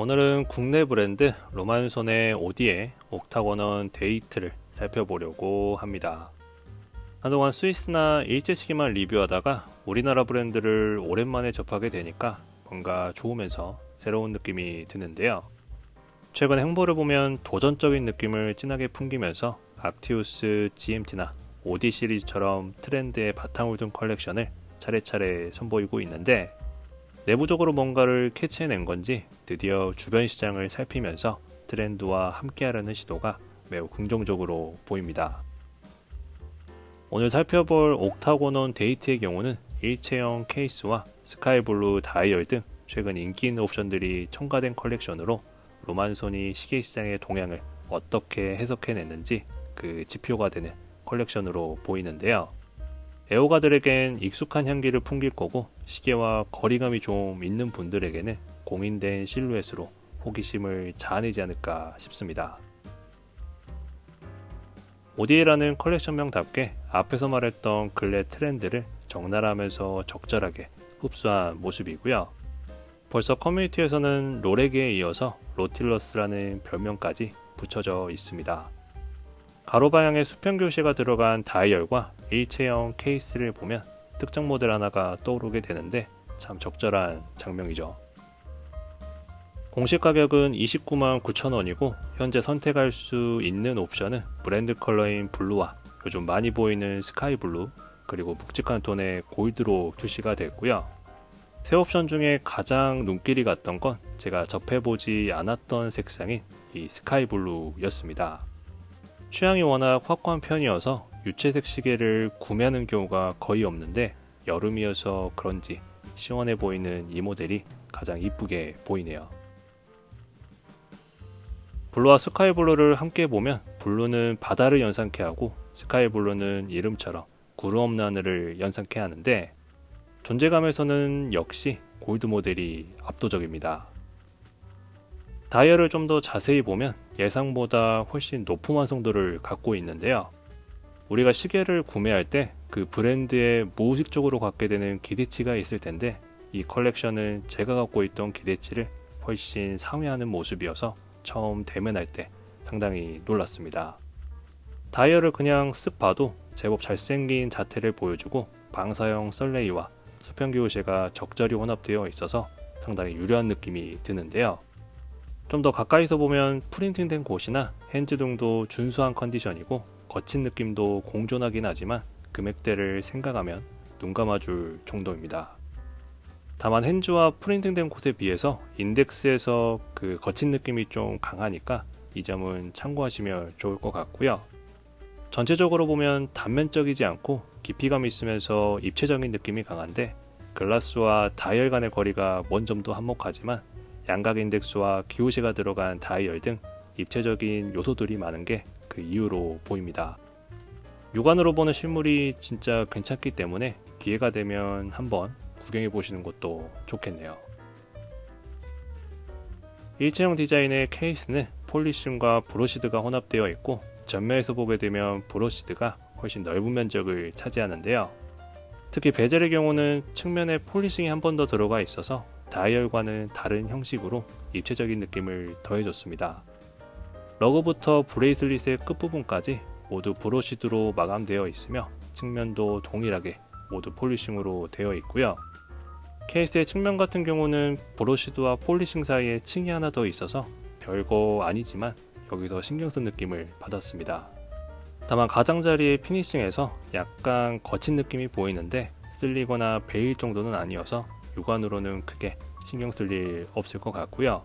오늘은 국내 브랜드 로만손의 오디의 옥타곤원 데이트를 살펴보려고 합니다. 한동안 스위스나 일제시계만 리뷰하다가 우리나라 브랜드를 오랜만에 접하게 되니까 뭔가 좋으면서 새로운 느낌이 드는데요. 최근 행보를 보면 도전적인 느낌을 진하게 풍기면서 악티우스 GMT나 오디 시리즈처럼 트렌드에 바탕을 둔 컬렉션을 차례차례 선보이고 있는데, 내부적으로 뭔가를 캐치해낸 건지 드디어 주변 시장을 살피면서 트렌드와 함께하려는 시도가 매우 긍정적으로 보입니다. 오늘 살펴볼 옥타곤원 데이트의 경우는 일체형 케이스와 스카이블루 다이얼 등 최근 인기 있는 옵션들이 첨가된 컬렉션으로 로만손이 시계 시장의 동향을 어떻게 해석해냈는지 그 지표가 되는 컬렉션으로 보이는데요. 애호가들에겐 익숙한 향기를 풍길 거고, 시계와 거리감이 좀 있는 분들에게는 공인된 실루엣으로 호기심을 자아내지 않을까 싶습니다. 오디에라는 컬렉션명답게 앞에서 말했던 근래 트렌드를 적나라하면서 적절하게 흡수한 모습이고요. 벌써 커뮤니티에서는 롤렉에 이어서 로틸러스라는 별명까지 붙여져 있습니다. 가로 방향의 수평 교시가 들어간 다이얼과 일체형 케이스를 보면 특정 모델 하나가 떠오르게 되는데 참 적절한 장면이죠. 공식 가격은 29만 9천 원이고, 현재 선택할 수 있는 옵션은 브랜드 컬러인 블루와 요즘 많이 보이는 스카이 블루, 그리고 묵직한 톤의 골드로 출시가 됐고요. 새 옵션 중에 가장 눈길이 갔던 건 제가 접해보지 않았던 색상인 이 스카이 블루였습니다. 취향이 워낙 확고한 편이어서 유채색 시계를 구매하는 경우가 거의 없는데, 여름이어서 그런지 시원해 보이는 이 모델이 가장 이쁘게 보이네요. 블루와 스카이 블루를 함께 보면 블루는 바다를 연상케 하고 스카이 블루는 이름처럼 구름 없는 하늘을 연상케 하는데, 존재감에서는 역시 골드 모델이 압도적입니다. 다이얼을 좀 더 자세히 보면 예상보다 훨씬 높은 완성도를 갖고 있는데요. 우리가 시계를 구매할 때 그 브랜드에 무의식적으로 갖게 되는 기대치가 있을 텐데, 이 컬렉션은 제가 갖고 있던 기대치를 훨씬 상회하는 모습이어서 처음 대면할 때 상당히 놀랐습니다. 다이얼을 그냥 쓱 봐도 제법 잘생긴 자태를 보여주고, 방사형 썰레이와 수평 교시가 적절히 혼합되어 있어서 상당히 유려한 느낌이 드는데요. 좀 더 가까이서 보면 프린팅된 곳이나 핸즈 등도 준수한 컨디션이고, 거친 느낌도 공존하긴 하지만 금액대를 생각하면 눈 감아줄 정도입니다. 다만 핸즈와 프린팅된 곳에 비해서 인덱스에서 그 거친 느낌이 좀 강하니까 이 점은 참고하시면 좋을 것 같고요. 전체적으로 보면 단면적이지 않고 깊이감이 있으면서 입체적인 느낌이 강한데, 글라스와 다이얼 간의 거리가 먼 점도 한몫하지만 양각 인덱스와 기호시가 들어간 다이얼 등 입체적인 요소들이 많은 게 그 이유로 보입니다. 육안으로 보는 실물이 진짜 괜찮기 때문에 기회가 되면 한번 구경해 보시는 것도 좋겠네요. 일체형 디자인의 케이스는 폴리싱과 브러시드가 혼합되어 있고, 전면에서 보게 되면 브러시드가 훨씬 넓은 면적을 차지하는데요. 특히 베젤의 경우는 측면에 폴리싱이 한 번 더 들어가 있어서 다이얼과는 다른 형식으로 입체적인 느낌을 더해줬습니다. 러그부터 브레이슬릿의 끝부분까지 모두 브러시드로 마감되어 있으며, 측면도 동일하게 모두 폴리싱으로 되어 있고요. 케이스의 측면 같은 경우는 브러시드와 폴리싱 사이에 층이 하나 더 있어서 별거 아니지만 여기서 신경 쓴 느낌을 받았습니다. 다만 가장자리의 피니싱에서 약간 거친 느낌이 보이는데, 쓸리거나 베일 정도는 아니어서 육안으로는 크게 신경 쓸 일 없을 것 같고요.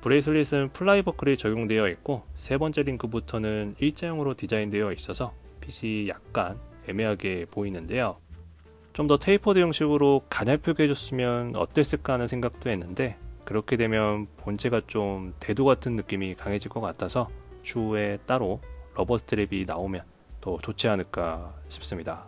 브레이슬릿은 플라이 버클이 적용되어 있고, 세 번째 링크부터는 일자형으로 디자인되어 있어서 핏이 약간 애매하게 보이는데요. 좀 더 테이퍼드 형식으로 가냘프게 해줬으면 어땠을까 하는 생각도 했는데, 그렇게 되면 본체가 좀 대도 같은 느낌이 강해질 것 같아서 추후에 따로 러버 스트랩이 나오면 더 좋지 않을까 싶습니다.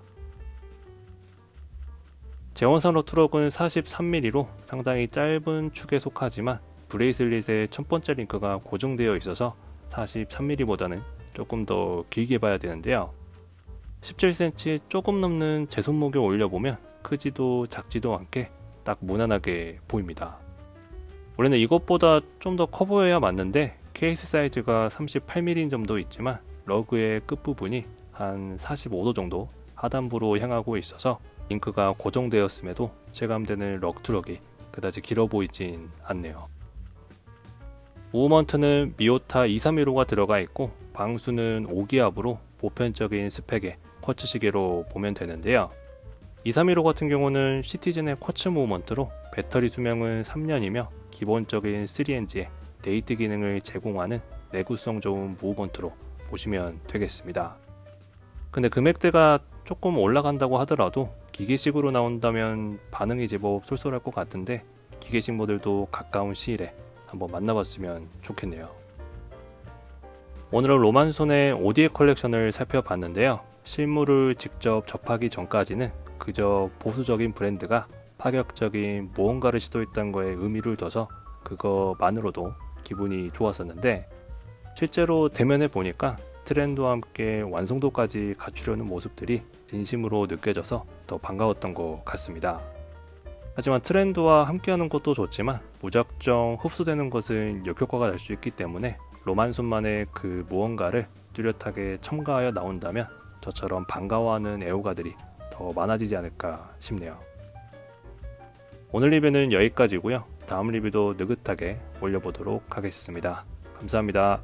재원선 로트럭은 43mm로 상당히 짧은 축에 속하지만, 브레이슬릿의 첫 번째 링크가 고정되어 있어서 43mm보다는 조금 더 길게 봐야 되는데요. 17cm 조금 넘는 제 손목에 올려보면 크지도 작지도 않게 딱 무난하게 보입니다. 원래는 이것보다 좀 더 커 보여야 맞는데 케이스 사이즈가 38mm 정도 있지만 러그의 끝부분이 한 45도 정도 하단부로 향하고 있어서 잉크가 고정되었음에도 체감되는 럭투럭이 그다지 길어 보이진 않네요. 무브먼트는 미오타 2315가 들어가 있고 방수는 5기압으로 보편적인 스펙의 쿼츠 시계로 보면 되는데요. 2315 같은 경우는 시티즌의 쿼츠 무브먼트로 배터리 수명은 3년이며 기본적인 3NG의 데이트 기능을 제공하는 내구성 좋은 무브먼트로 보시면 되겠습니다. 근데 금액대가 조금 올라간다고 하더라도 기계식으로 나온다면 반응이 제법 쏠쏠할 것 같은데 기계식 모델도 가까운 시일에 한번 만나봤으면 좋겠네요. 오늘은 로만손의 ODA 컬렉션을 살펴봤는데요. 실물을 직접 접하기 전까지는 그저 보수적인 브랜드가 파격적인 무언가를 시도했다는 거에 의미를 둬서 그거만으로도 기분이 좋았었는데 실제로 대면해 보니까 트렌드와 함께 완성도까지 갖추려는 모습들이 진심으로 느껴져서 더 반가웠던 것 같습니다. 하지만 트렌드와 함께하는 것도 좋지만 무작정 흡수되는 것은 역효과가 날 수 있기 때문에 로만손만의 그 무언가를 뚜렷하게 첨가하여 나온다면 저처럼 반가워하는 애호가들이 더 많아지지 않을까 싶네요. 오늘 리뷰는 여기까지고요. 다음 리뷰도 느긋하게 올려보도록 하겠습니다. 감사합니다.